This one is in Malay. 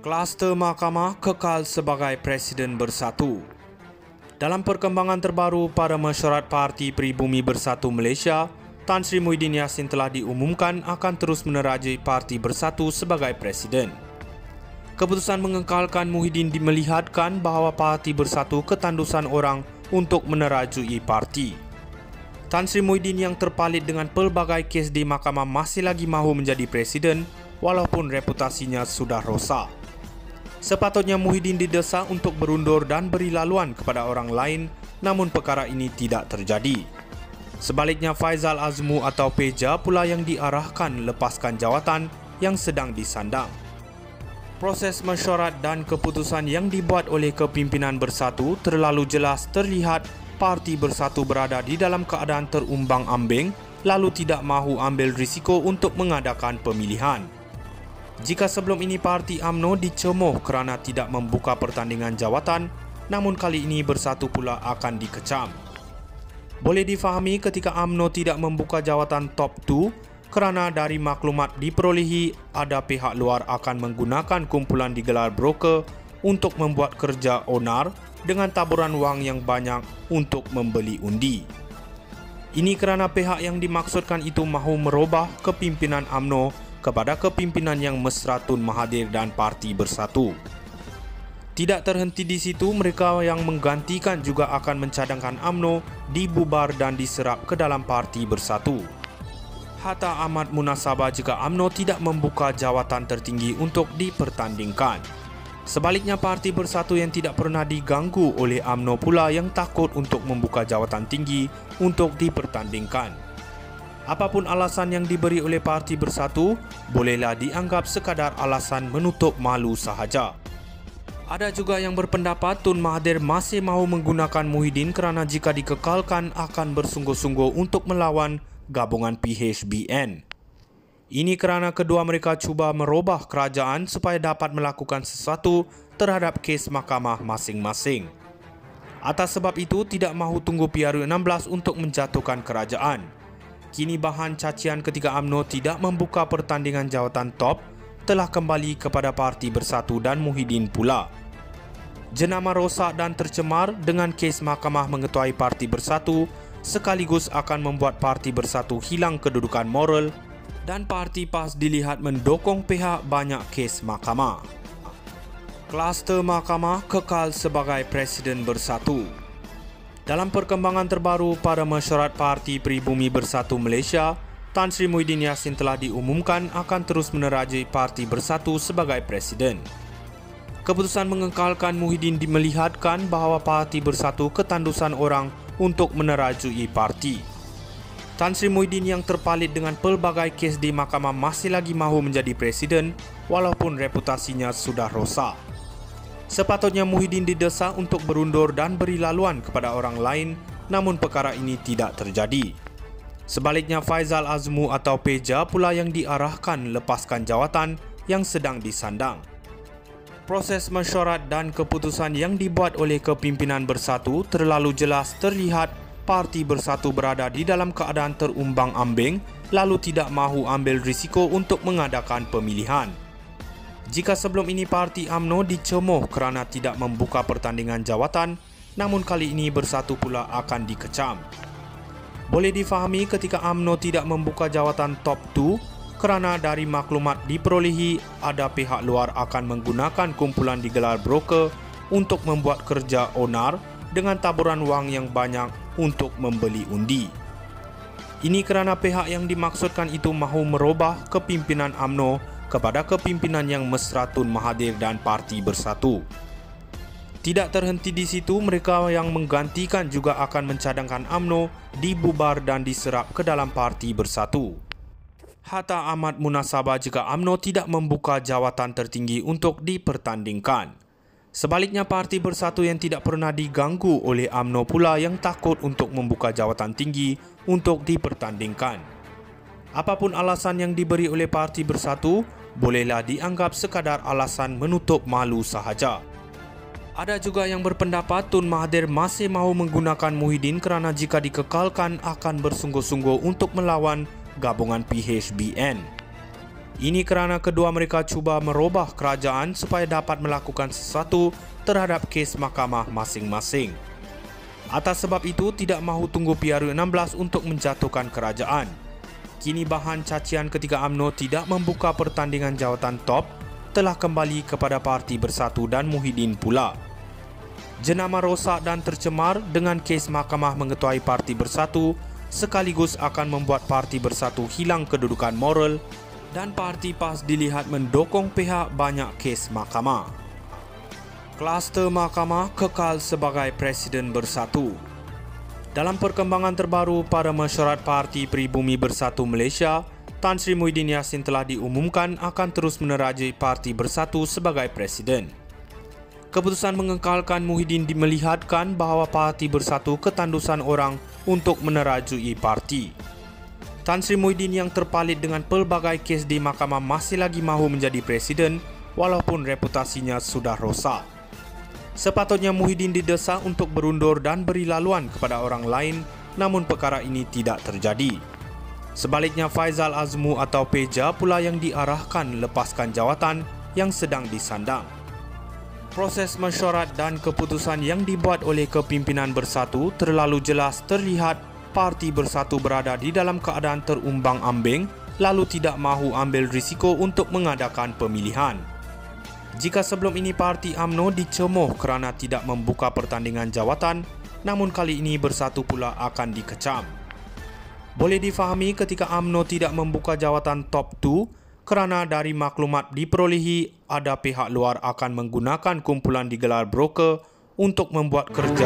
Kluster Mahkamah kekal sebagai Presiden Bersatu. Dalam perkembangan terbaru pada mesyuarat Parti Pribumi Bersatu Malaysia, Tan Sri Muhyiddin Yassin telah diumumkan akan terus menerajui Parti Bersatu sebagai Presiden. Keputusan mengekalkan Muhyiddin melihatkan bahawa Parti Bersatu ketandusan orang untuk menerajui parti. Tan Sri Muhyiddin yang terpalit dengan pelbagai kes di mahkamah masih lagi mahu menjadi Presiden walaupun reputasinya sudah rosak. Sepatutnya Muhyiddin didesak untuk berundur dan beri laluan kepada orang lain, namun perkara ini tidak terjadi. Sebaliknya Faizal Azmu atau Peja pula yang diarahkan lepaskan jawatan yang sedang disandang. Proses mesyuarat dan keputusan yang dibuat oleh kepimpinan Bersatu terlalu jelas terlihat Parti Bersatu berada di dalam keadaan terumbang-ambing lalu tidak mahu ambil risiko untuk mengadakan pemilihan. Jika sebelum ini Parti UMNO dicemuh kerana tidak membuka pertandingan jawatan, namun kali ini Bersatu pula akan dikecam. Boleh difahami ketika UMNO tidak membuka jawatan top 2 kerana dari maklumat diperolehi ada pihak luar akan menggunakan kumpulan digelar broker untuk membuat kerja onar dengan taburan wang yang banyak untuk membeli undi. Ini kerana pihak yang dimaksudkan itu mahu merubah kepimpinan UMNO kepada kepimpinan yang mesra Tun Mahathir dan Parti Bersatu. Tidak terhenti di situ, mereka yang menggantikan juga akan mencadangkan UMNO dibubar dan diserap ke dalam Parti Bersatu. Hatta amat munasabah jika UMNO tidak membuka jawatan tertinggi untuk dipertandingkan. Sebaliknya Parti Bersatu yang tidak pernah diganggu oleh UMNO pula yang takut untuk membuka jawatan tinggi untuk dipertandingkan. Apapun alasan yang diberi oleh Parti Bersatu, bolehlah dianggap sekadar alasan menutup malu sahaja. Ada juga yang berpendapat Tun Mahathir masih mahu menggunakan Muhyiddin kerana jika dikekalkan akan bersungguh-sungguh untuk melawan gabungan PHBN. Ini kerana kedua mereka cuba merubah kerajaan supaya dapat melakukan sesuatu terhadap kes mahkamah masing-masing. Atas sebab itu, tidak mahu tunggu PRU16 untuk menjatuhkan kerajaan. Kini bahan cacian ketika UMNO tidak membuka pertandingan jawatan top telah kembali kepada Parti Bersatu dan Muhyiddin pula. Jenama rosak dan tercemar dengan kes mahkamah mengetuai Parti Bersatu sekaligus akan membuat Parti Bersatu hilang kedudukan moral dan Parti PAS dilihat mendukung pihak banyak kes mahkamah. Kluster Mahkamah kekal sebagai Presiden Bersatu. Dalam perkembangan terbaru pada mesyuarat Parti Pribumi Bersatu Malaysia, Tan Sri Muhyiddin Yassin telah diumumkan akan terus menerajui Parti Bersatu sebagai Presiden. Keputusan mengekalkan Muhyiddin melihatkan bahawa Parti Bersatu ketandusan orang untuk menerajui parti. Tan Sri Muhyiddin yang terpalit dengan pelbagai kes di mahkamah masih lagi mahu menjadi Presiden walaupun reputasinya sudah rosak. Sepatutnya Muhyiddin didesak untuk berundur dan beri laluan kepada orang lain, namun perkara ini tidak terjadi. Sebaliknya Faizal Azmu atau Peja pula yang diarahkan lepaskan jawatan yang sedang disandang. Proses mesyuarat dan keputusan yang dibuat oleh kepimpinan Bersatu terlalu jelas terlihat Parti Bersatu berada di dalam keadaan terumbang-ambing lalu tidak mahu ambil risiko untuk mengadakan pemilihan. Jika sebelum ini Parti UMNO dicemuh kerana tidak membuka pertandingan jawatan, namun kali ini Bersatu pula akan dikecam. Boleh difahami ketika UMNO tidak membuka jawatan top 2 kerana dari maklumat diperolehi ada pihak luar akan menggunakan kumpulan digelar broker untuk membuat kerja onar dengan taburan wang yang banyak untuk membeli undi. Ini kerana pihak yang dimaksudkan itu mahu merubah kepimpinan UMNO kepada kepimpinan yang mesra Tun Mahathir dan Parti Bersatu. Tidak terhenti di situ, mereka yang menggantikan juga akan mencadangkan UMNO dibubar dan diserap ke dalam Parti Bersatu. Hatta amat munasabah jika UMNO tidak membuka jawatan tertinggi untuk dipertandingkan. Sebaliknya Parti Bersatu yang tidak pernah diganggu oleh UMNO pula yang takut untuk membuka jawatan tinggi untuk dipertandingkan. Apapun alasan yang diberi oleh Parti Bersatu, bolehlah dianggap sekadar alasan menutup malu sahaja. Ada juga yang berpendapat Tun Mahathir masih mahu menggunakan Muhyiddin kerana jika dikekalkan akan bersungguh-sungguh untuk melawan gabungan PHBN. Ini kerana kedua mereka cuba merubah kerajaan supaya dapat melakukan sesuatu terhadap kes mahkamah masing-masing. Atas sebab itu, tidak mahu tunggu PRU16 untuk menjatuhkan kerajaan. Kini bahan cacian ketika UMNO tidak membuka pertandingan jawatan top telah kembali kepada Parti Bersatu dan Muhyiddin pula. Jenama rosak dan tercemar dengan kes mahkamah mengetuai Parti Bersatu sekaligus akan membuat Parti Bersatu hilang kedudukan moral dan parti PAS dilihat mendukung pihak banyak kes mahkamah. Kluster mahkamah kekal sebagai Presiden Bersatu. Dalam perkembangan terbaru pada mesyuarat Parti Pribumi Bersatu Malaysia, Tan Sri Muhyiddin Yassin telah diumumkan akan terus menerajui Parti Bersatu sebagai Presiden. Keputusan mengekalkan Muhyiddin melihatkan bahawa Parti Bersatu ketandusan orang untuk menerajui parti. Tan Sri Muhyiddin yang terpalit dengan pelbagai kes di mahkamah masih lagi mahu menjadi Presiden walaupun reputasinya sudah rosak. Sepatutnya Muhyiddin didesak untuk berundur dan beri laluan kepada orang lain, namun perkara ini tidak terjadi. Sebaliknya, Faizal Azmu atau Peja pula yang diarahkan lepaskan jawatan yang sedang disandang. Proses mesyuarat dan keputusan yang dibuat oleh kepimpinan Bersatu terlalu jelas terlihat Parti Bersatu berada di dalam keadaan terumbang-ambing lalu tidak mahu ambil risiko untuk mengadakan pemilihan. Jika sebelum ini Parti UMNO dicemuh kerana tidak membuka pertandingan jawatan, namun kali ini Bersatu pula akan dikecam. Boleh difahami ketika UMNO tidak membuka jawatan top 2 kerana dari maklumat diperolehi ada pihak luar akan menggunakan kumpulan digelar broker untuk membuat kerja.